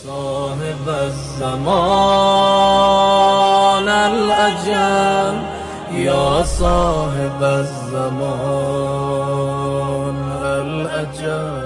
صاحب الزمان الأجل يا صاحب الزمان الأجل.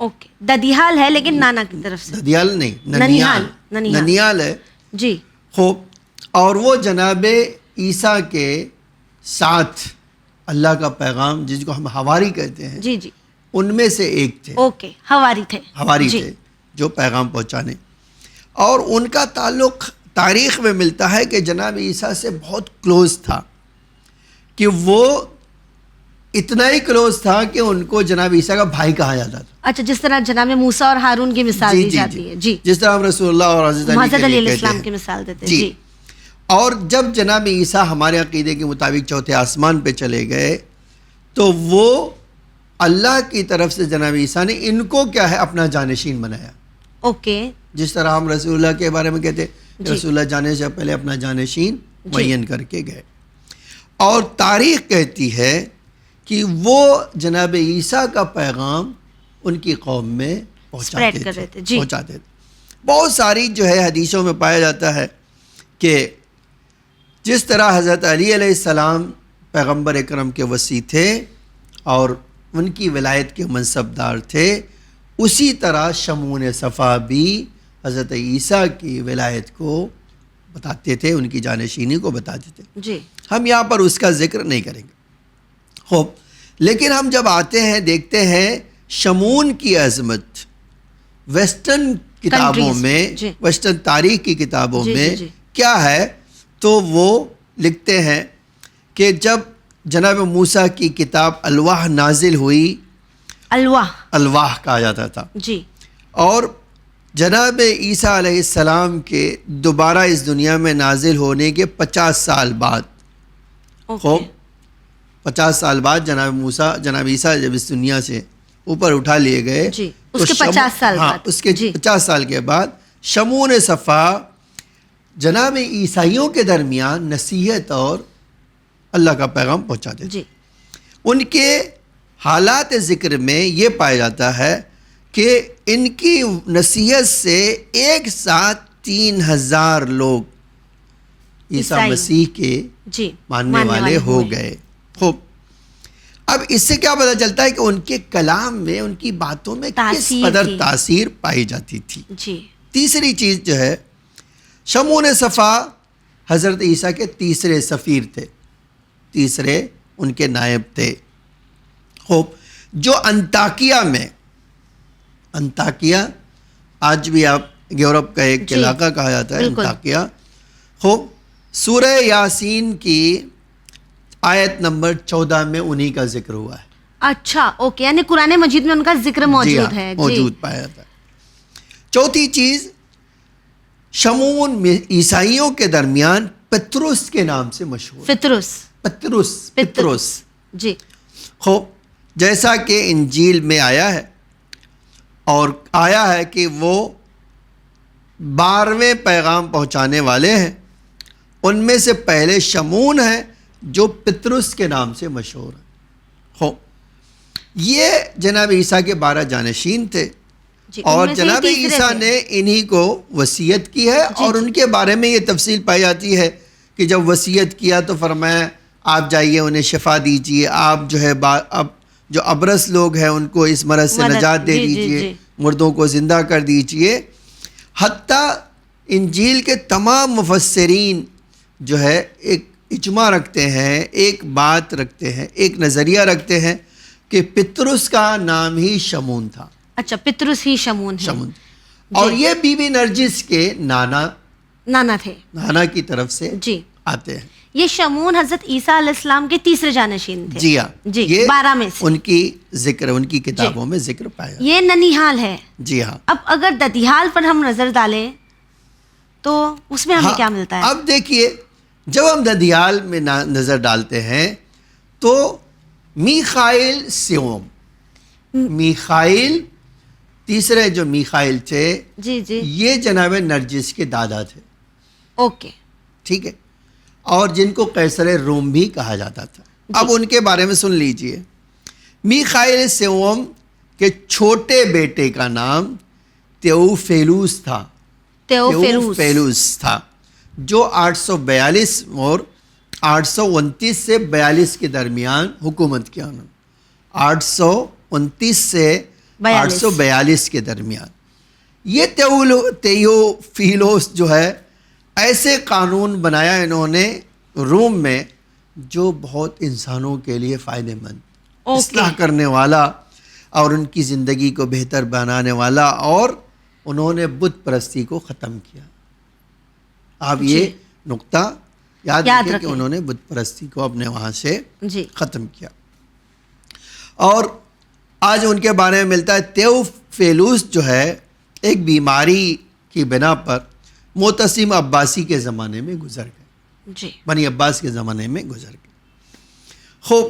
اوکے، ددیال ہے لیکن نانا کی طرف سے. ددیال نہیں، ننیال. ننیال ہے. جی. خوب. اور وہ جناب عیسیٰ کے ساتھ اللہ کا پیغام جس کو ہم حواری کہتے ہیں، جی جی، ان میں سے ایک تھے. اوکے، حواری تھے. حواری جی. تھے جو پیغام پہنچانے. اور ان کا تعلق تاریخ میں ملتا ہے کہ جناب عیسیٰ سے بہت کلوز تھا، کہ وہ اتنا ہی کلوز تھا کہ ان کو جناب عیسیٰ کا بھائی کہا جاتا تھا. اچھا، جس طرح جناب موسیٰ اور ہارون کی مثال دی جاتی ہے. جی. جس طرح ہم رسول اللہ اور حضرت حضرت علی علیہ کہتے السلام ہیں. کی مثال دیتے ہیں. جی. جی. اور جب جناب عیسیٰ ہمارے عقیدے کے مطابق چوتھے آسمان پہ چلے گئے تو وہ اللہ کی طرف سے جناب عیسیٰ نے ان کو کیا ہے اپنا جانشین بنایا. اوکے. جس طرح ہم رسول اللہ کے بارے میں کہتے ہیں جی. رسول اللہ جانے سے پہلے اپنا جانشین جی. معین کر کے گئے. اور تاریخ کہتی ہے کہ وہ جناب عیسیٰ کا پیغام ان کی قوم میں Spread کر رہے تھے. جی. پہنچاتے تھے. بہت ساری جو ہے حدیثوں میں پایا جاتا ہے کہ جس طرح حضرت علی علیہ السلام پیغمبر اکرم کے وصی تھے اور ان کی ولایت کے منصب دار تھے، اسی طرح شمون صفا بھی حضرت عیسیٰ کی ولایت کو بتاتے تھے، ان کی جانشینی کو بتاتے تھے. جی. ہم یہاں پر اس کا ذکر نہیں کریں گے. خوب. لیکن ہم جب آتے ہیں دیکھتے ہیں شمون کی عظمت ویسٹرن کتابوں میں، جی. ویسٹرن تاریخ کی کتابوں جی. میں جی. جی. کیا ہے تو وہ لکھتے ہیں کہ جب جناب موسیٰ کی کتاب الواح نازل ہوئی، الواح کہا جاتا تھا، جی، اور جناب عیسیٰ علیہ السلام کے دوبارہ اس دنیا میں نازل ہونے کے 50 سال بعد، خوب 50 سال بعد جناب عیسیٰ جب اس دنیا سے اوپر اٹھا لیے گئے، جی، اس کے 50 سال بعد، اس کے 50 سال کے بعد شمون صفا جناب عیسائیوں کے درمیان نصیحت اور اللہ کا پیغام پہنچاتے تھے. جی. ان کے حالات ذکر میں یہ پایا جاتا ہے کہ ان کی نصیحت سے ایک ساتھ 3000 لوگ عیسیٰ مسیح کے جی ماننے والے ہو گئے. خوب. اب اس سے کیا پتہ چلتا ہے کہ ان کے کلام میں، ان کی باتوں میں کس قدر تاثیر پائی جاتی تھی. جی. تیسری چیز جو ہے، شمون صفا حضرت عیسیٰ کے تیسرے سفیر تھے، تیسرے ان کے نائب تھے. خوب. جو انطاکیہ میں، انطاکیہ آج بھی آپ یورپ کا ایک علاقہ کہا جاتا ہے انطاکیہ. خوب. سورہ یاسین کی آیت نمبر 14 میں انہی کا ذکر ہوا ہے. اچھا، اوکے، یعنی قرآن مجید میں ان کا ذکر موجود ہے. موجود پایا جاتا ہے. چوتھی چیز، شمون عیسائیوں کے درمیان پطرس کے نام سے مشہور. پطرس. جی. خوب. جیسا کہ انجیل میں آیا ہے، اور آیا ہے کہ وہ 12ویں پیغام پہنچانے والے ہیں. ان میں سے پہلے شمون ہے جو پطرس کے نام سے مشہور ہے. خوب. یہ جناب عیسیٰ کے 12 جانشین تھے. جی. اور جناب عیسیٰ نے انہی کو وصیت کی ہے. اور ان کے بارے میں یہ تفصیل پائی جاتی ہے کہ جب وصیت کیا تو فرمایا آپ جائیے انہیں شفا دیجئے، آپ جو ہے اب جو ابرص لوگ ہیں ان کو اس مرض سے نجات دے دیجئے، مردوں کو زندہ کر دیجئے. حتیٰ انجیل کے تمام مفسرین جو ہے ایک اجماع رکھتے ہیں، ایک بات رکھتے ہیں، ایک نظریہ رکھتے ہیں کہ پطرس کا نام ہی شمون تھا. اچھا، پطرس ہی شمون ہے. اور یہ بی بی نرجس کے نانا تھے، نانا کی طرف سے جی آتے ہیں. یہ شمون حضرت عیسیٰ علیہ السلام کے تیسرے جانشین تھے. جی ہاں. جی. 12 میں سے ان کی ذکر، ان کی کتابوں میں ذکر پایا. یہ ننیحال ہے. جی ہاں. اب اگر ددیال پر ہم نظر ڈالیں تو اس میں ہمیں کیا ملتا ہے؟ اب دیکھیے، جب ہم ددیال میں نظر ڈالتے ہیں تو میخائیل سیوم، میخائیل تیسرے جو میخائیل تھے، جی جی، یہ جناب نرجس کے دادا تھے. اوکے. ٹھیک ہے. اور جن کو قیصر روم بھی کہا جاتا تھا. اب ان کے بارے میں سن لیجئے. میخائیل سیوم کے چھوٹے بیٹے کا نام تیوفیلوس تھا. تیوفیلوس تھا، جو 842 اور 829 سے 42 کے درمیان حکومت کیا. 829 سے 842 کے درمیان. یہ تیوفیلوس جو ہے ایسے قانون بنایا انہوں نے روم میں جو بہت انسانوں کے لیے فائدہ مند, اصلاح کرنے والا اور ان کی زندگی کو بہتر بنانے والا, اور انہوں نے بت پرستی کو ختم کیا. آپ یہ نقطہ یاد رکھیں کہ انہوں نے بت پرستی کو اپنے وہاں سے ختم کیا. اور آج ان کے بارے میں ملتا ہے تیوفیلوس جو ہے ایک بیماری کی بنا پر معتصم عباسی کے زمانے میں گزر گئے, بنی عباس کے زمانے میں گزر گئے. خوب,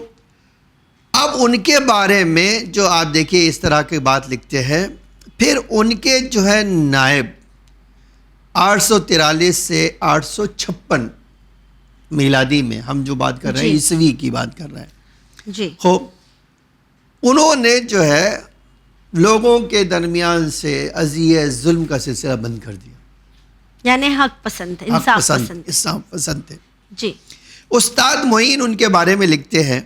اب ان کے بارے میں جو آپ دیکھیے اس طرح کی بات لکھتے ہیں. پھر ان کے جو ہے نائب 843 سے 856 میلادی میں, ہم جو بات کر رہے ہیں عیسوی کی بات کر رہے ہیں. خوب, انہوں نے جو ہے لوگوں کے درمیان سے اذیت ظلم کا سلسلہ بند کر دیا. یعنی حق پسند, انصاف پسند تھے. استاد معین ان کے بارے میں لکھتے ہیں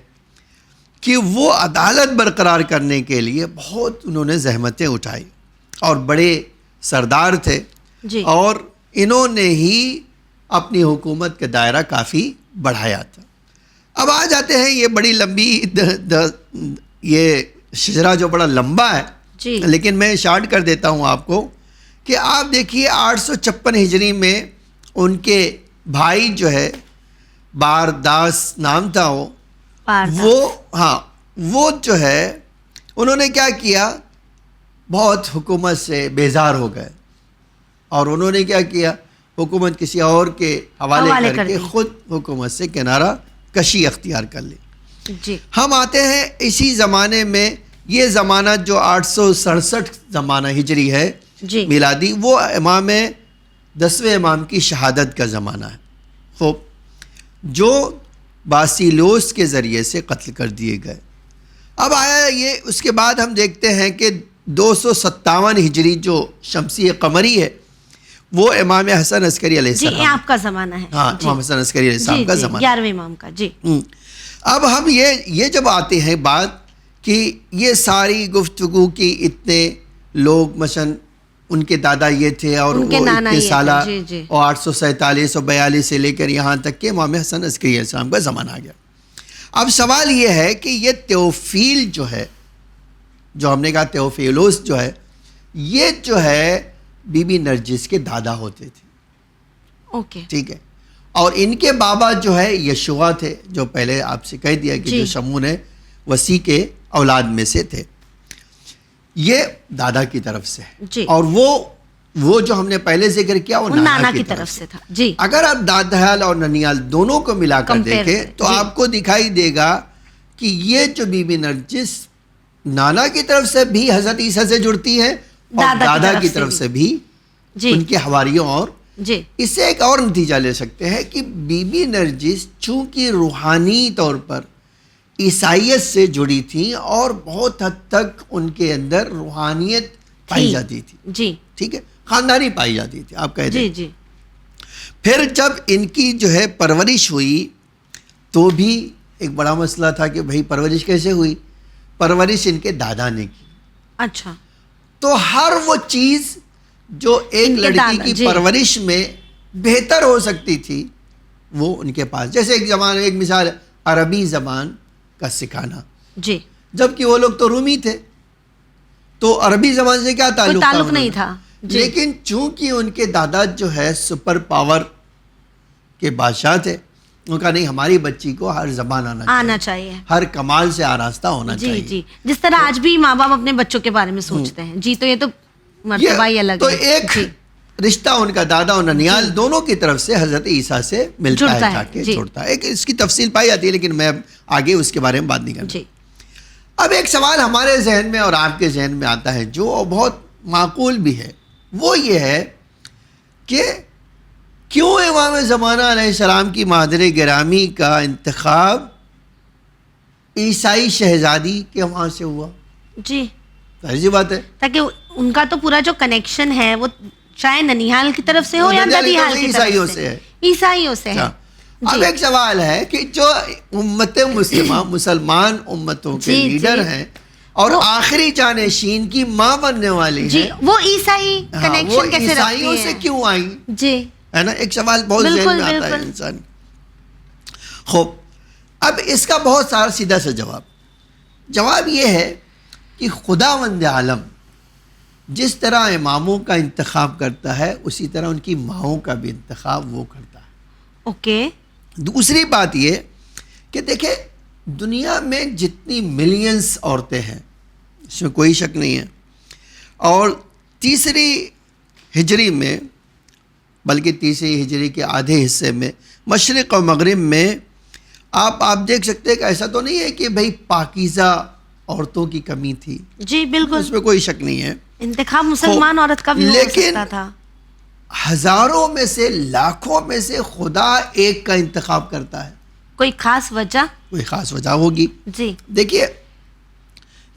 کہ وہ عدالت برقرار کرنے کے لیے بہت انہوں نے زحمتیں اٹھائی, اور بڑے سردار تھے, اور انہوں نے ہی اپنی حکومت کا دائرہ کافی بڑھایا تھا. اب آ جاتے ہیں, یہ بڑی لمبی یہ شجرہ جو بڑا لمبا ہے, لیکن میں شارٹ کر دیتا ہوں آپ کو کہ آپ دیکھیے 856 ہجری میں ان کے بھائی جو ہے بارداس نام تھا وہ جو ہے انہوں نے کیا کیا, بہت حکومت سے بیزار ہو گئے, اور انہوں نے کیا کیا, حکومت کسی اور کے حوالے کر کے خود حکومت سے کنارہ کشی اختیار کر لی. ہم آتے ہیں اسی زمانے میں, یہ زمانہ جو 867 زمانہ ہجری ہے میلادی, وہ امام 10ویں امام کی شہادت کا زمانہ ہے. خوب, جو باسیلوس کے ذریعے سے قتل کر دیے گئے. اب آیا یہ, اس کے بعد ہم دیکھتے ہیں کہ 257 ہجری جو شمسی قمری ہے وہ امام حسن عسکری علیہ السلام آپ کا زمانہ ہے. ہاں, امام حسن عسکری علیہ السلام کا زمانہ, 11ویں امام کا. اب ہم یہ جب آتے ہیں بات کہ یہ ساری گفتگو کی اتنے لوگ, مثلا ان کے دادا یہ تھے اور وہ اتنے سالہ, اور 847 اور 42 سے لے کر یہاں تک کہ امام حسن عسکری علیہ السلام کا زمانہ آ گیا. اب سوال یہ ہے کہ یہ تیوفیل جو ہے, جو ہم نے کہا تیوفیلوس جو ہے, یہ جو ہے بی بی نرجس کے دادا ہوتے تھے. ٹھیک ہے, اور ان کے بابا جو ہے یشوع تھے, جو پہلے آپ سے کہہ دیا کہ جو شمون وسیع کے اولاد میں سے تھے. یہ دادا کی طرف سے ہے, اور وہ جو ہم نے پہلے ذکر کیا وہ نانا کی طرف سے تھا. اگر آپ دادیال اور ننیال دونوں کو ملا کر دیکھیں تو آپ کو دکھائی دے گا کہ یہ جو بی بی نرجس نانا کی طرف سے بھی حضرت عیسیٰ سے جڑتی ہے, اور دادا کی طرف سے بھی ان کے حواریوں. اور اس سے ایک اور نتیجہ لے سکتے ہیں کہ بی بی نرجس چونکہ روحانی طور پر عیسائیت سے جڑی تھی, اور بہت حد تک ان کے اندر روحانیت پائی جاتی تھی. ٹھیک ہے, خاندانی پائی جاتی تھی آپ کہہ دیں. پھر جب ان کی جو ہے پرورش ہوئی تو بھی ایک بڑا مسئلہ تھا کہ بھئی پرورش کیسے ہوئی. پرورش ان کے دادا نے کی. اچھا, تو ہر وہ چیز جو ایک لڑکی کی پرورش میں بہتر ہو سکتی تھی وہ ان کے پاس, جیسے ایک مثال عربی زبان کا سکھانا, جبکہ وہ لوگ تو رومی تھے تو عربی زبان سے کیا تعلق نہیں تھا. لیکن چونکہ ان کے دادا جو ہے سپر پاور کے بادشاہ تھے, ان کا نہیں, ہماری بچی کو ہر زبان آنا چاہیے, ہر کمال سے آراستہ ہونا چاہیے. جس طرح آج بھی ماں باپ اپنے بچوں کے بارے میں سوچتے ہیں. تو یہ تو مرتبہ ہی الگ ہے. تو ایک رشتہ ان کا دادا اور ننیال دونوں کی طرف سے حضرت عیسیٰ سے ملتا ہے, جا کے جڑتا ہے. ایک اس کی تفصیل پائی جاتی ہے, لیکن میں آگے اس کے بارے میں بات نہیں کرتا. اب ایک سوال ہمارے ذہن میں اور آپ کے ذہن میں آتا ہے جو بہت معقول بھی ہے, وہ یہ ہے کہ کیوں امام زمانہ علیہ السلام کی مادر گرامی کا انتخاب عیسائی شہزادی کے وہاں سے ہوا؟ ظاہر بات ہے, تاکہ ان کا تو پورا جو کنیکشن ہے وہ چاہے ننیحال کی طرف سے ہو یا ددیحال کی طرف سے, عیسائیوں سے ہے. اب ایک سوال ہے کہ جو امت مسلمہ مسلمان امتوں کے لیڈر ہیں, اور آخری جانشین کی ماں بننے والی جی ہے. وہ عیسائی وہ کنیکشن کیسے رکھتی عیسائیوں سے ہیں؟ کیوں آئیں؟ جی ہے نا، ایک سوال بہت ذہن بالکل میں آتا ہے بالکل انسان. خوب، اب اس کا بہت سارا سیدھا سا جواب یہ ہے کہ خداوند عالم جس طرح اماموں کا انتخاب کرتا ہے اسی طرح ان کی ماؤں کا بھی انتخاب وہ کرتا ہے. اوکے. دوسری بات یہ کہ دیکھیں دنیا میں جتنی ملینز عورتیں ہیں اس میں کوئی شک نہیں ہے، اور تیسری ہجری میں، بلکہ تیسری ہجری کے آدھے حصے میں مشرق اور مغرب میں آپ دیکھ سکتے ہیں کہ ایسا تو نہیں ہے کہ بھئی پاکیزہ عورتوں کی کمی تھی، جی بالکل، اس میں کوئی شک نہیں ہے. انتخاب مسلمان عورت کا بھی ہو سکتا تھا. ہزاروں میں سے لاکھوں میں سے خدا ایک کا انتخاب کرتا ہے. کوئی خاص وجہ؟ کوئی خاص وجہ ہوگی. جی دیکھیے،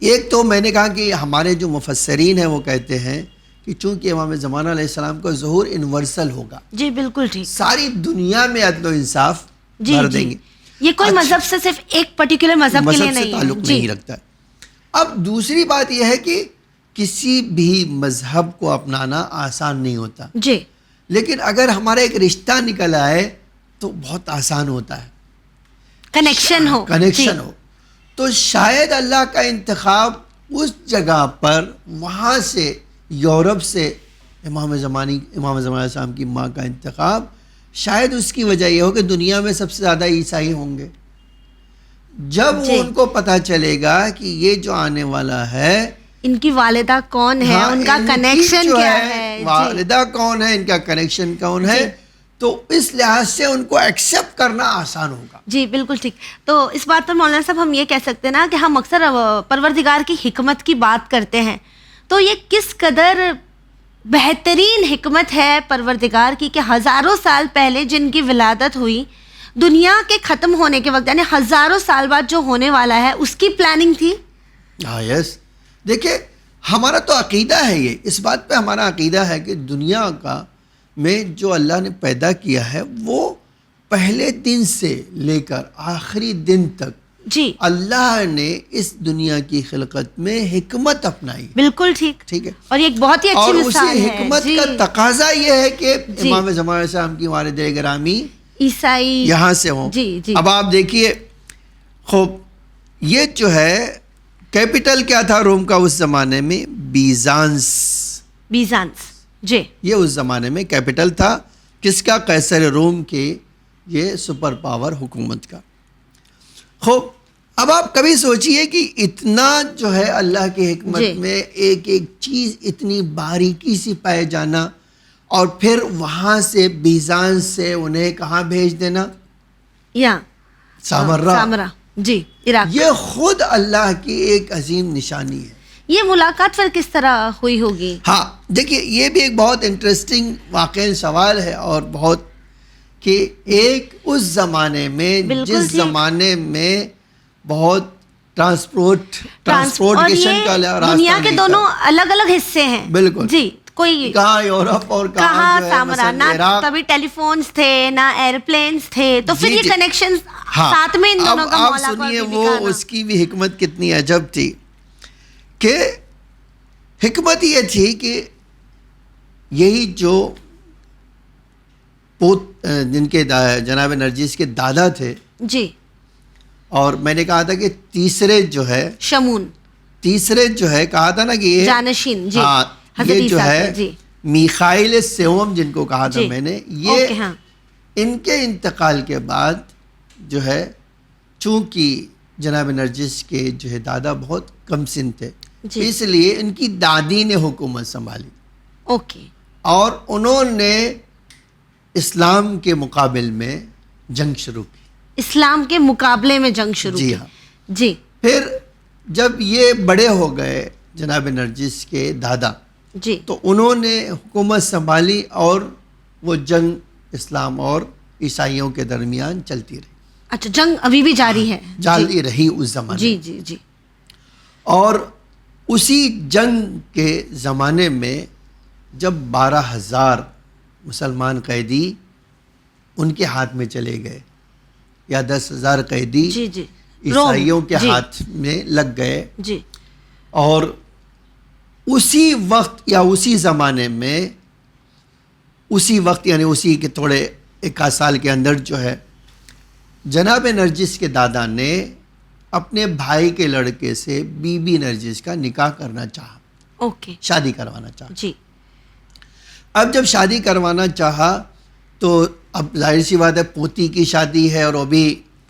ایک تو میں نے کہا کہ ہمارے جو مفسرین ہیں وہ کہتے ہیں کہ چونکہ امام زمانہ علیہ السلام کا ظہور یونیورسل ہوگا، جی بالکل ٹھیک. ساری دنیا میں عدل و انصاف جی بھر جی دیں گے. یہ کوئی مذہب سے صرف ایک پرٹیکولر مذہب کے لیے مذہب سے نہیں تعلق ہے. جی نہیں رکھتا ہے. اب دوسری بات یہ ہے کہ کسی بھی مذہب کو اپنانا آسان نہیں ہوتا، جی لیکن اگر ہمارا ایک رشتہ نکل آئے تو بہت آسان ہوتا ہے. کنیکشن ہو. کنیکشن ہو تو شاید اللہ کا انتخاب اس جگہ پر، وہاں سے یورپ سے امام زمانہ علیہ السلام کی ماں کا انتخاب، شاید اس کی وجہ یہ ہو کہ دنیا میں سب سے زیادہ عیسائی ہوں گے. جب جی. ان کو پتہ چلے گا کہ یہ جو آنے والا ہے، ان کی والدہ کون ہے، ہاں، ان کا ان کی کنیکشن جو کیا ہے. جی والدہ کون ہے، ان کا کنیکشن کون ہے، جی. تو اس لحاظ سے ان کو ایکسیپٹ کرنا آسان ہوگا. جی بالکل ٹھیک. تو اس بات پر مولانا صاحب ہم یہ کہہ سکتے ہیں نا کہ ہم اکثر پروردگار کی حکمت کی بات کرتے ہیں، تو یہ کس قدر بہترین حکمت ہے پروردگار کی کہ ہزاروں سال پہلے جن کی ولادت ہوئی، دنیا کے ختم ہونے کے وقت، یعنی ہزاروں سال بعد جو ہونے والا ہے اس کی پلاننگ تھی. ہاں یس. دیکھیں ہمارا تو عقیدہ ہے، یہ اس بات پہ ہمارا عقیدہ ہے کہ دنیا کا میں جو اللہ نے پیدا کیا ہے وہ پہلے دن سے لے کر آخری دن تک جی اللہ نے اس دنیا کی خلقت میں حکمت اپنائی. بالکل ٹھیک. ٹھیک ہے، اور یہ ایک بہت ہی اور اچھی اسی مثال ہے. حکمت جی کا تقاضا یہ ہے کہ جی. امام زمانہ علیہ السلام کی والد گرامی عیسائی یہاں سے ہوں. جی جی اب آپ دیکھیے، خوب یہ جو ہے کیپٹل کیا تھا روم کا اس زمانے میں؟ بیزانس. جی یہ اس زمانے میں کیپٹل تھا کس کا؟ قیصر روم کے یہ سپر پاور حکومت کا. خوب اب آپ کبھی سوچئے کہ اتنا جو ہے اللہ کی حکمت جی. میں ایک ایک چیز اتنی باریکی سی پائے جانا، اور پھر وہاں سے بیزانس سے انہیں کہاں بھیج دینا؟ یا سامرا. جی عراق. یہ خود اللہ کی ایک عظیم نشانی ہے. یہ ملاقات پھر کس طرح ہوئی ہوگی؟ ہاں دیکھیے، یہ بھی ایک بہت انٹرسٹنگ واقعی سوال ہے، اور بہت کہ ایک اس زمانے میں جس زمانے میں بہت ٹرانسپورٹیشن کا راستہ دنیا کے نہیں دونوں تھا. الگ الگ حصے ہیں. بالکل. جی کوئی کہاں یورپ اور کہاں جو ہے سامرا، نہ مثلا عراق. تبھی ٹیلی فونز تھے نہ ایئرپلینز تھے، تو پھر جی یہ جی. کنیکشن ہاں. ساتھ میں ان دونوں کا اب مولا آپ پر سنیے بھی وہ دکھانا. اس کی بھی حکمت کتنی عجب تھی کہ حکمت یہ تھی کہ یہی جو جن کے جناب نرجس کے دادا تھے، جی اور میں نے کہا تھا کہ تیسرے جو ہے کہا تھا نا کہ یہ جانشین. جی ہاں حضرت یہ جو عیسیٰ ہے کے. جی میخائیل سیوم جن کو کہا تھا جی. میں نے، اوکے. یہ ہاں ان کے انتقال کے بعد جو ہے چونکہ جناب نرجس کے جو ہے دادا بہت کم سن تھے، جی. اس لیے ان کی دادی نے حکومت سنبھالی، اوکے. اور انہوں نے اسلام کے مقابل میں جنگ شروع کی. اسلام کے مقابلے میں جنگ شروع جی کی. ہاں. جی پھر جب یہ بڑے ہو گئے جناب نرجس کے دادا، جی تو انہوں نے حکومت سنبھالی، اور وہ جنگ اسلام اور عیسائیوں کے درمیان چلتی رہی. اچھا، جنگ ابھی بھی جاری ہے. جاری رہی اس زمانے. جی جی جی. اور اسی جنگ کے زمانے میں جب 12,000 مسلمان قیدی ان کے ہاتھ میں چلے گئے، یا 10,000 قیدی جی جی عیسائیوں کے جی. ہاتھ میں لگ گئے، جی اور اسی وقت یا اسی زمانے میں اسی وقت یعنی اسی کے تھوڑے ایک آدھ سال کے اندر جو ہے جناب نرجس کے دادا نے اپنے بھائی کے لڑکے سے بی بی نرجس کا نکاح کرنا چاہا, اوکے, شادی کروانا چاہا. جی, اب جب شادی کروانا چاہا تو اب ظاہر سی بات ہے پوتی کی شادی ہے اور وہ بھی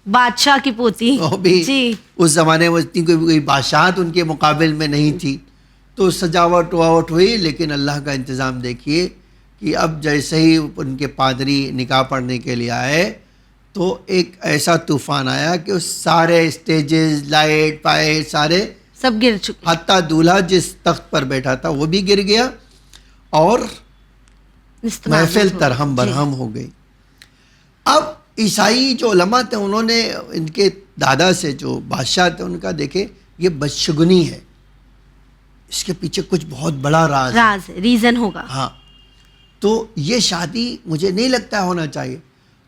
بادشاہ کی پوتی, وہ بھی جی, اس زمانے میں اتنی کوئی بادشاہت ان کے مقابل میں نہیں تھی, تو سجاوٹ واوٹ ہوئی. لیکن اللہ کا انتظام دیکھیے کہ اب جیسے ہی ان کے پادری نکاح پڑھنے کے لیے آئے تو ایک ایسا طوفان آیا کہ اس سارے اسٹیجز, لائٹ پائٹ سارے سب گر چکے, حتیٰ دولہا جس تخت پر بیٹھا تھا وہ بھی گر گیا اور محفل ترہم برہم ہو گئی. اب عیسائی جو علماء تھے انہوں نے ان کے دادا سے جو بادشاہ تھے ان کا دیکھے یہ بدشگنی ہے, اس کے پیچھے کچھ بہت بڑا راز ہے, ریزن ہوگا. ہاں, تو یہ شادی مجھے نہیں لگتا ہونا چاہیے.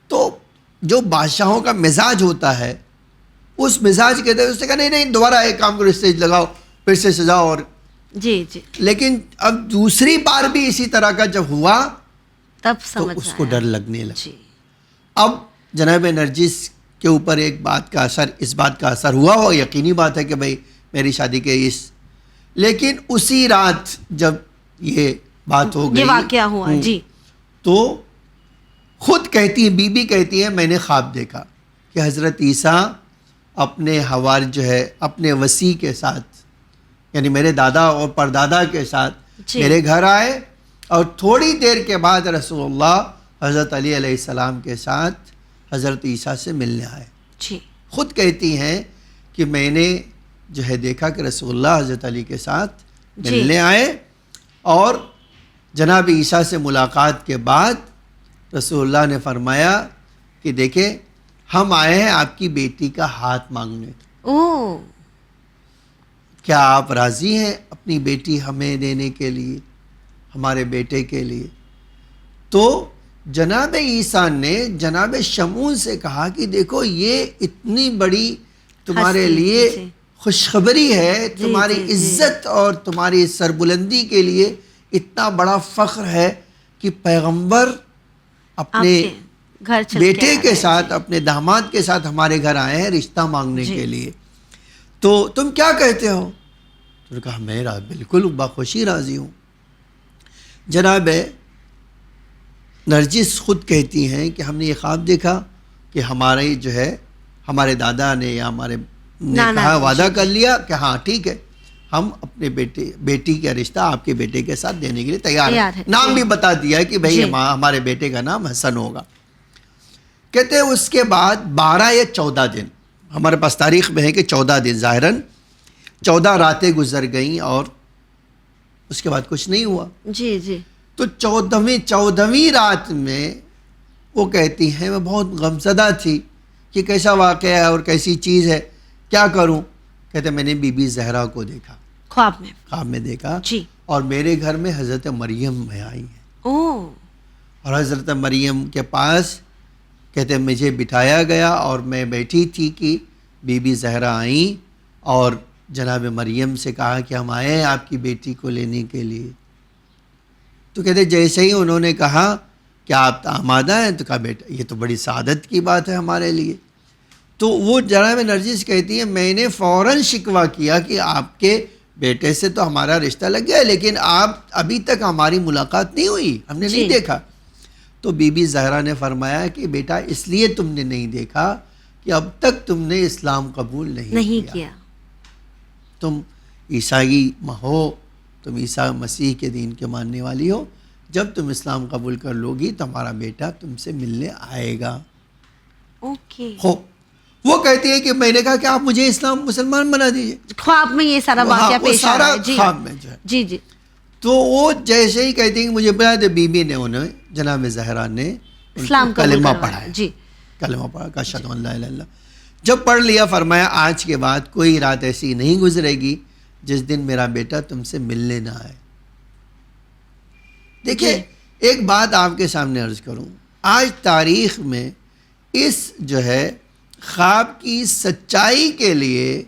تو جو بادشاہوں کا مزاج ہوتا ہے اس مزاج کے تحت اس نے کہا نہیں دوبارہ ایک کام کرو, اسٹیج لگاؤ, پھر سے سجاؤ. اور جی جی, لیکن اب دوسری بار بھی اسی طرح کا جب ہوا تب تو سمجھ اس کو ڈر لگنے لگا. جی, اب جناب نرجس کے اوپر ایک بات کا اثر, اس بات کا اثر ہوا ہو, یقینی بات ہے کہ بھئی میری شادی کے لیکن اسی رات جب یہ بات ہو گئی, یہ واقعہ ہوا, جی, تو خود کہتی ہے, بی بی کہتی ہے میں نے خواب دیکھا کہ حضرت عیسیٰ اپنے حوار جو ہے اپنے وصی کے ساتھ یعنی میرے دادا اور پردادا کے ساتھ میرے گھر آئے, اور تھوڑی دیر کے بعد رسول اللہ حضرت علی علیہ السلام کے ساتھ حضرت عیسیٰ سے ملنے آئے. جی, خود کہتی ہیں کہ میں نے جو ہے دیکھا کہ رسول اللہ حضرت علی کے ساتھ ملنے آئے, اور جناب عیسیٰ سے ملاقات کے بعد رسول اللہ نے فرمایا کہ دیکھیں ہم آئے ہیں آپ کی بیٹی کا ہاتھ مانگنے. اوہ, کیا آپ راضی ہیں اپنی بیٹی ہمیں دینے کے لیے, ہمارے بیٹے کے لیے؟ تو جناب عیسیٰ نے جناب شمعون سے کہا کہ دیکھو یہ اتنی بڑی تمہارے لیے خوشخبری ہے, تمہاری عزت اور تمہاری سربلندی کے لیے اتنا بڑا فخر ہے کہ پیغمبر اپنے بیٹے کے ساتھ اپنے داماد کے ساتھ ہمارے گھر آئے ہیں رشتہ مانگنے کے لیے, تو تم کیا کہتے ہو؟ تو نے کہا میں بالکل بخوشی راضی ہوں. جناب نرجس خود کہتی ہیں کہ ہم نے یہ خواب دیکھا کہ ہمارے جو ہے ہمارے دادا نے یا ہمارے نے کہا وعدہ کر لیا کہ ہاں ٹھیک ہے ہم اپنے بیٹی کا رشتہ آپ کے بیٹے کے ساتھ دینے کے لیے تیار ہیں. نام بھی بتا دیا ہے کہ بھئی ہمارے بیٹے کا نام حسن ہوگا. کہتے ہیں اس کے بعد 12 یا 14 دن, ہمارے پاس تاریخ میں ہے کہ 14 دن, ظاہراً 14 راتیں گزر گئیں اور اس کے بعد کچھ نہیں ہوا. جی جی, تو 14ویں رات میں وہ کہتی ہیں میں بہت غمزدہ تھی کہ کیسا واقعہ ہے اور کیسی چیز ہے, کیا کروں؟ کہتے میں نے بی بی زہرا کو دیکھا, خواب میں دیکھا, جی, اور میرے گھر میں حضرت مریم میں آئی ہیں. اوہ, اور حضرت مریم کے پاس کہتے مجھے بٹھایا گیا اور میں بیٹھی تھی کہ بی بی زہرا آئیں اور جناب مریم سے کہا کہ ہم آئے ہیں آپ کی بیٹی کو لینے کے لیے. تو کہتے جیسے ہی انہوں نے کہا کہ آپ آمادہ ہیں, تو کہا بیٹا یہ تو بڑی سعادت کی بات ہے ہمارے لیے. تو وہ جناب نرجس کہتی ہے میں نے فوراً شکوہ کیا کہ آپ کے بیٹے سے تو ہمارا رشتہ لگ گیا لیکن آپ ابھی تک ہماری ملاقات نہیں ہوئی, ہم نے نہیں دیکھا. تو بی بی زہرا نے فرمایا کہ بیٹا اس لیے تم نے نہیں دیکھا کہ اب تک تم نے اسلام قبول نہیں کیا. تم عیسائی ہو, تم عیسیٰ مسیح کے دین کے ماننے والی ہو, جب تم اسلام قبول کر لو گی تو ہمارا بیٹا تم سے ملنے آئے گا. اوکے, وہ کہتی ہے کہ میں نے کہا کہ آپ مجھے مسلمان بنا دیجئے. خواب میں یہ سارا واقعہ پیش آ رہا ہے. خواب میں جو ہے. جی جی, تو وہ جیسے ہی کہتی ہیں کہ مجھے بتا دے, بی بی نے انہیں جناب زہرا نے اسلام کلمہ پڑھایا. جی, کلمہ پڑھا کہ اشہد ان لا الہ الا اللہ. جب پڑھ لیا فرمایا آج کے بعد کوئی رات ایسی نہیں گزرے گی جس دن میرا بیٹا تم سے ملنے نہ آئے. دیکھیں ایک بات آپ کے سامنے عرض کروں, آج تاریخ میں اس جو ہے خواب کی سچائی کے لیے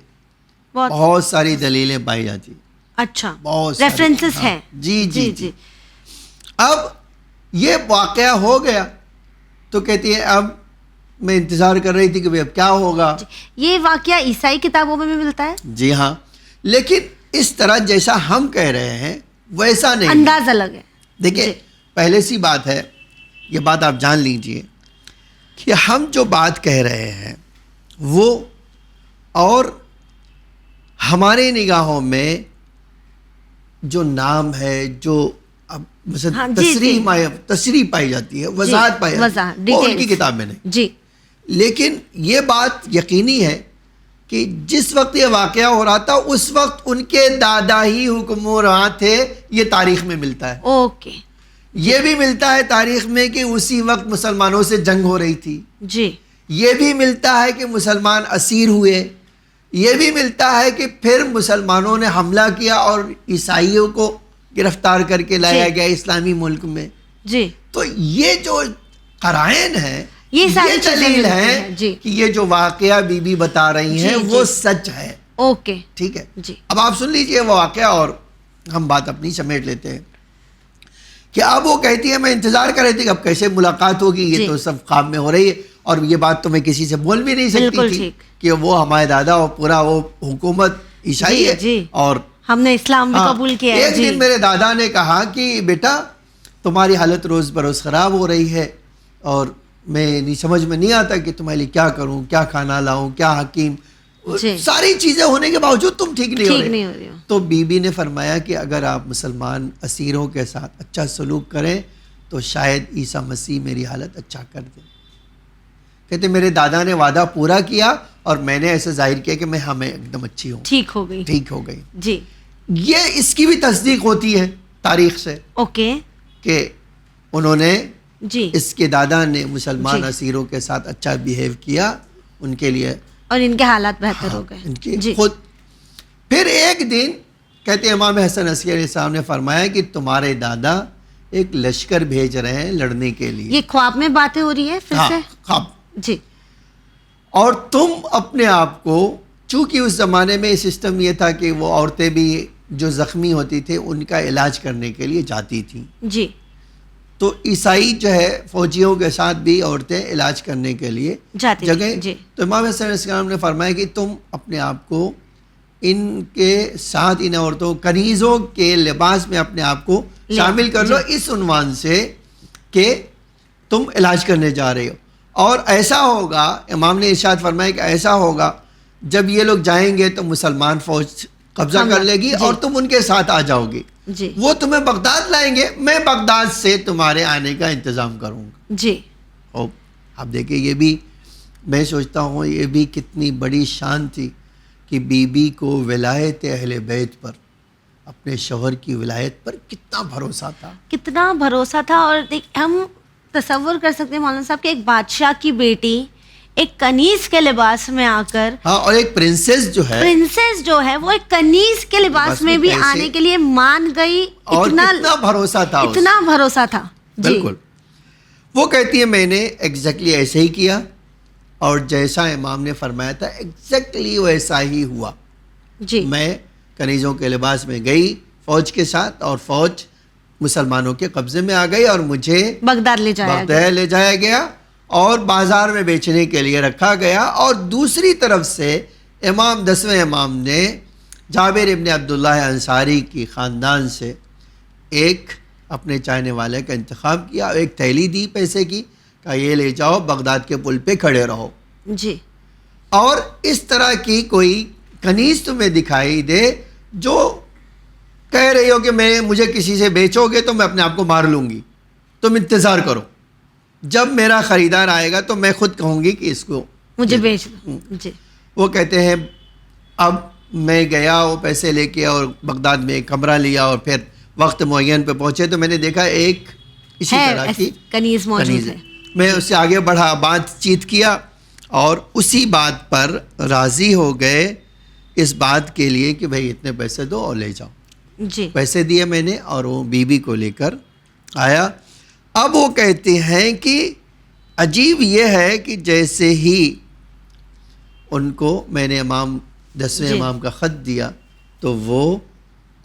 بہت ساری دلیلیں پائی جاتی ہیں. اچھا, بہت ریفرنسز ہیں. جی جی جی. اب یہ واقعہ ہو گیا تو کہتی ہے اب میں انتظار کر رہی تھی کہ بھئی اب کیا ہوگا. یہ واقعہ عیسائی کتابوں میں بھی ملتا ہے. جی ہاں, لیکن اس طرح جیسا ہم کہہ رہے ہیں ویسا نہیں, انداز الگ ہے. دیکھیں پہلے سی بات ہے, یہ بات آپ جان لیجئے کہ ہم جو بات کہہ رہے ہیں وہ اور ہمارے نگاہوں میں جو نام ہے, جو اب مثلا تصریح پائی جاتی ہے, وضاحت پائی جاتی ہے, وہ ان کی کتاب میں نہیں. جی, لیکن یہ بات یقینی ہے کہ جس وقت یہ واقعہ ہو رہا تھا اس وقت ان کے دادا ہی حکمراں تھے, یہ تاریخ میں ملتا ہے. اوکے. یہ بھی ملتا ہے تاریخ میں کہ اسی وقت مسلمانوں سے جنگ ہو رہی تھی. جی. یہ بھی ملتا ہے کہ مسلمان اسیر ہوئے. یہ بھی ملتا ہے کہ پھر مسلمانوں نے حملہ کیا اور عیسائیوں کو گرفتار کر کے لایا گیا اسلامی ملک میں. جی. تو یہ جو قرائن ہے, یہ دلیل ہے کہ یہ جو واقعہ بی بی بتا رہی ہیں وہ سچ ہے. اوکے, ٹھیک ہے. جی. اب آپ سن لیجئے وہ واقعہ اور ہم بات اپنی سمیٹ لیتے ہیں کہ اب وہ کہتی ہے میں انتظار کر رہی تھی کہ اب کیسے ملاقات ہوگی, یہ تو سب خواب میں ہو رہی ہے, اور یہ بات تو میں کسی سے بول بھی نہیں سکتی تھی کہ وہ ہمارے دادا اور پورا وہ حکومت عیسائی ہے اور ہم نے اسلام بھی قبول کیا ہے. ایک دن میرے دادا نے کہا کہ بیٹا تمہاری حالت روز بروز خراب ہو رہی ہے اور میں سمجھ میں نہیں آتا کہ تمہارے لیے کیا کروں, کیا کھانا لاؤں, کیا حکیم, ساری چیزیں ہونے کے باوجود تم ٹھیک نہیں ہو رہے. تو بی بی نے فرمایا کہ اگر آپ مسلمان اسیروں کے ساتھ اچھا سلوک کریں تو شاید عیسیٰ مسیح میری حالت اچھا کر دے. کہتے میرے دادا نے وعدہ پورا کیا اور میں نے ایسے ظاہر کیا کہ میں ہمیں ایک دم اچھی ہوں, ٹھیک ہو گئی. جی. یہ اس کی بھی تصدیق ہوتی ہے تاریخ سے. اوکے. کہ انہوں نے جی اس کے دادا نے مسلمان اسیروں کے ساتھ اچھا بیہیو کیا ان کے لیے اور ان کے حالات بہتر ہو گئے. ان کی خود. پھر ایک دن کہتے ہیں امام حسن عسکری علیہ السلام نے فرمایا کہ تمہارے دادا ایک لشکر بھیج رہے ہیں لڑنے کے لیے. یہ خواب میں باتیں ہو رہی ہے پھر سے. خواب. جی. اور تم اپنے آپ کو, چونکہ اس زمانے میں سسٹم یہ تھا کہ وہ عورتیں بھی جو زخمی ہوتی تھیں ان کا علاج کرنے کے لیے جاتی تھیں. جی. تو عیسائی جو ہے فوجیوں کے ساتھ بھی عورتیں علاج کرنے کے لیے جگہ. تو امام حسن علیہ السلام نے فرمایا کہ تم اپنے آپ کو ان کے ساتھ, ان عورتوں کنیزوں کے لباس میں اپنے آپ کو شامل کر لو اس عنوان سے کہ تم علاج کرنے جا رہے ہو. اور ایسا ہوگا, امام نے ارشاد فرمایا کہ ایسا ہوگا جب یہ لوگ جائیں گے تو مسلمان فوج قبضہ کر لے گی اور تم ان کے ساتھ آ جاؤ گے. وہ تمہیں بغداد لائیں گے, میں بغداد سے تمہارے آنے کا انتظام کروں گا. جی. اب دیکھیں یہ بھی میں سوچتا ہوں یہ بھی کتنی بڑی شان تھی کہ بی بی کو ولایت اہل بیت پر, اپنے شوہر کی ولایت پر کتنا بھروسہ تھا, کتنا بھروسہ تھا. اور ہم تصور کر سکتے ہیں مولانا صاحب کہ ایک بادشاہ کی بیٹی ایک کنیز کے لباس میں آ کر, اور ایک پرنسس جو ہے وہ ایک کنیز کے لباس میں بھی آنے کے لیے مان گئی. اور کتنا بھروسہ تھا, اتنا بھروسہ تھا. بالکل. وہ کہتی ہے میں نے ایگزیکٹلی ایسے ہی کیا اور جیسا امام نے فرمایا تھا ایگزیکٹلی ویسا ہی ہوا. جی. میں کنیزوں کے لباس میں گئی فوج کے ساتھ اور فوج مسلمانوں کے قبضے میں آ گئی اور مجھے بغداد لے جایا گیا اور بازار میں بیچنے کے لیے رکھا گیا. اور دوسری طرف سے امام 10ویں امام نے جابر ابن عبداللہ انصاری کی خاندان سے ایک اپنے چاہنے والے کا انتخاب کیا, ایک تھیلی دی پیسے کی, کہا یہ لے جاؤ بغداد کے پل پہ کھڑے رہو. جی. اور اس طرح کی کوئی کنیز تمہیں دکھائی دے جو کہہ رہی ہو کہ مجھے کسی سے بیچو گے تو میں اپنے آپ کو مار لوں گی, تم انتظار کرو, جب میرا خریدار آئے گا تو میں خود کہوں گی کہ اس کو مجھے بیچ دو. جی. وہ کہتے ہیں اب میں گیا وہ پیسے لے کے اور بغداد میں ایک کمرہ لیا اور پھر وقت معین پہ پہنچے تو میں نے دیکھا ایک اسی طرح کی کنیز موجود ہے. میں اس سے آگے بڑھا, بات چیت کیا اور اسی بات پر راضی ہو گئے اس بات کے لیے کہ بھائی اتنے پیسے دو اور لے جاؤ. جی. پیسے دیے میں نے اور وہ بی بی کو لے کر آیا. اب وہ کہتے ہیں کہ عجیب یہ ہے کہ جیسے ہی ان کو میں نے امام 10ویں جی. امام کا خط دیا تو وہ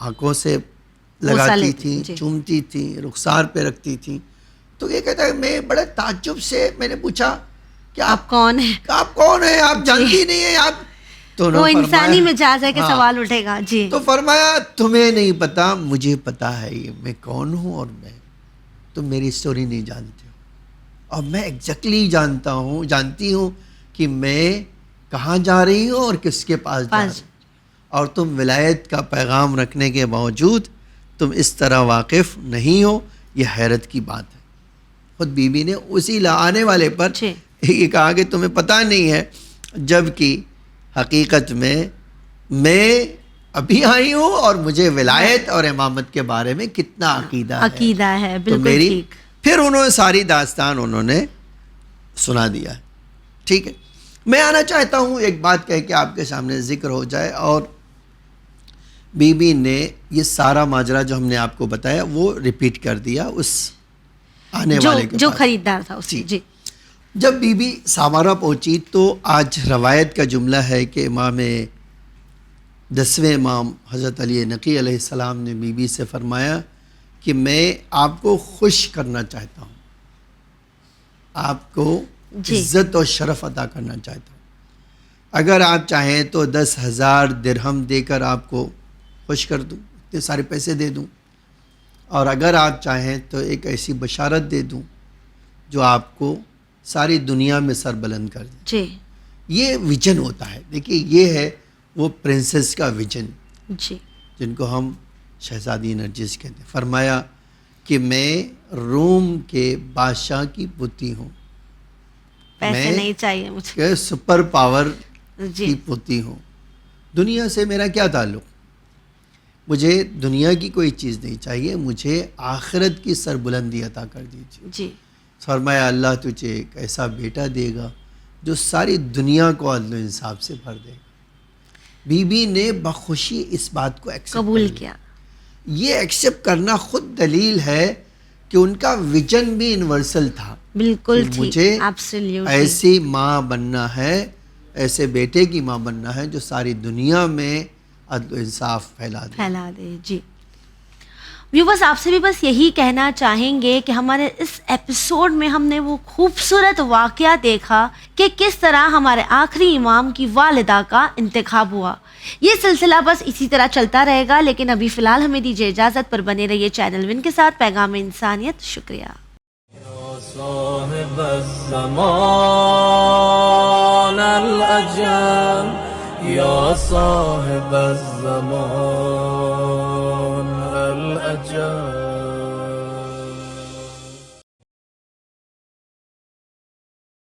آنکھوں سے بوسہ لگاتی لیتی تھیں، جی. چومتی تھیں، رخسار پہ رکھتی تھیں. تو یہ کہتا ہے میں بڑے تعجب سے میں نے پوچھا کہ آپ کون ہیں؟ آپ کون ہیں، آپ جانتی نہیں ہیں آپ. تو انہوں وہ نے انسانی فرمایا مزاج ہے کہ ہاں. سوال اٹھے گا. جی. تو فرمایا تمہیں نہیں پتا، مجھے پتا ہے یہ میں کون ہوں، اور میں تم میری سٹوری نہیں جانتے ہو اور میں ایگزیکٹلی جانتی ہوں کہ میں کہاں جا رہی ہوں اور کس کے پاس جا رہی ہوں. اور تم ولایت کا پیغام رکھنے کے باوجود تم اس طرح واقف نہیں ہو، یہ حیرت کی بات ہے. خود بی بی نے اسی آنے والے پر جی. یہ کہا کہ تمہیں پتہ نہیں ہے، جبکہ حقیقت میں ابھی آئی ہوں اور مجھے ولایت اور امامت کے بارے میں کتنا عقیدہ ہے. تو بالکل میری ٹھیک. پھر انہوں نے ساری داستان انہوں نے سنا دیا ہے. ٹھیک ہے، میں آنا چاہتا ہوں ایک بات کہہ کے آپ کے سامنے ذکر ہو جائے. اور بی بی نے یہ سارا ماجرا جو ہم نے آپ کو بتایا وہ ریپیٹ کر دیا اس آنے والے کے جو پاس. خریدار تھا اس کی. جی. جب بی بی سامارا پہنچی تو آج روایت کا جملہ ہے کہ 10ویں امام حضرت علی نقی علیہ السلام نے بی بی سے فرمایا کہ میں آپ کو خوش کرنا چاہتا ہوں، آپ کو جی. عزت اور شرف عطا کرنا چاہتا ہوں. اگر آپ چاہیں تو 10,000 درہم دے کر آپ کو خوش کر دوں، اتنے سارے پیسے دے دوں، اور اگر آپ چاہیں تو ایک ایسی بشارت دے دوں جو آپ کو ساری دنیا میں سر بلند کر دے. جی. یہ ویژن ہوتا ہے. دیکھیے یہ ہے وہ پرنسس کا ویژن جی. جن کو ہم شہزادی نرجس کہتے ہیں. فرمایا کہ میں روم کے بادشاہ کی پوتی ہوں، پیسے نہیں چاہیے مجھے. کہ سپر پاور جی. کی پوتی ہوں، دنیا سے میرا کیا تعلق، مجھے دنیا کی کوئی چیز نہیں چاہیے، مجھے آخرت کی سربلندی عطا کر دیجیے. جی. فرمایا اللہ تجھے ایک ایسا بیٹا دے گا جو ساری دنیا کو عدل و انصاف سے بھر دے گا. بی بی نے بخوشی اس بات کو قبول کیا. یہ ایکسیپٹ کرنا خود دلیل ہے کہ ان کا ویژن بھی یونیورسل تھا. بالکل ٹھیک. مجھے ایبسلیوٹلی. ایسی ماں بننا ہے، ایسے بیٹے کی ماں بننا ہے جو ساری دنیا میں عدل و انصاف پھیلا دے. جی. ویورز آپ سے بھی بس یہی کہنا چاہیں گے کہ ہمارے اس ایپیسوڈ میں ہم نے وہ خوبصورت واقعہ دیکھا کہ کس طرح ہمارے آخری امام کی والدہ کا انتخاب ہوا. یہ سلسلہ بس اسی طرح چلتا رہے گا، لیکن ابھی فی الحال ہمیں دیجیے اجازت. پر بنے رہیے چینل ون کے ساتھ. پیغام انسانیت. شکریہ. صاحب الزمان الأجل يا صاحب الزمان الأجل